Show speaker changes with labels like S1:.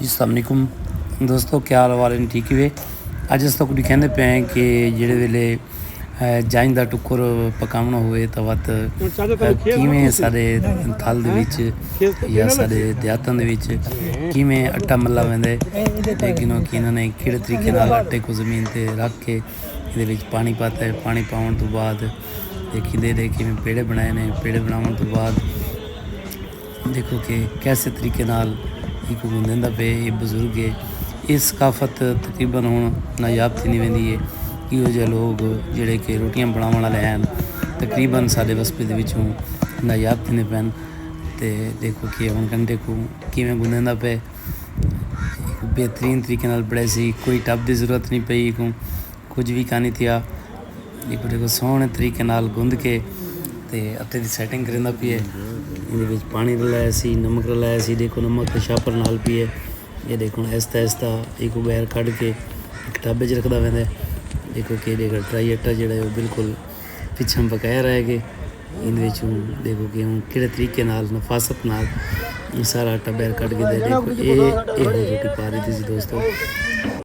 S1: जी अस्सलाम वालेकुम दोस्तों, क्या हाल वाले ने ठीक ही वे। अज अस कुछ कहते पे हैं कि जेड़े वेले जाइन का टुक्कर पकावना होए तो वत किवें साडे थल दे विच या साडे देहातां दे विच किवें आटा मल्ला वैंदा है, लेकिन कि इन्होंने किहड़े तरीके नाल आटे को ज़मीन ते रख के इहदे विच पानी पाता है। पानी पाउण तो बाद देखिए किवें पेड़े बनाए ने। पेड़े बनाउण तो बाद देखो कि कैसे तरीके नाल एक गुंदेंदा पे ये बजुर्ग है। ये सकाफत तकरीबन हुण नायाब थी नहीं वेंदी है। इहो जिहे लोग जिहड़े कि रोटियां बनाउण वाले हैं तकरीबन साडे वस्पे दे विचों नायाब थींदे पैन। ते देखो कि हुण कंडे को किवें गुंदेंदा पे बेहतरीन तरीके नाल बड़े सी, कोई टब की जरूरत नहीं पई को कुछ भी कानी थिया। देखो सोहणे तरीके नाल गुंद के ते आटे की सैटिंग करिंदा पी है। ये पानी रलाया सी, नमक रलाया सी। देखो नमक शापर नाल पी है। ये देखो आहिस्ता आहिस्ता एक बैर कढ़ के एक टब च रखता वैंदा। देखो कि ड्राई आटा जोड़ा है बिल्कुल पिछम पकाया रह गए। इन देखो कि हूँ कि तरीके नाल नफासत नाल सारा आटा बैर कढ़ के दे। देखो ये रोटी पा रही थी दोस्तों।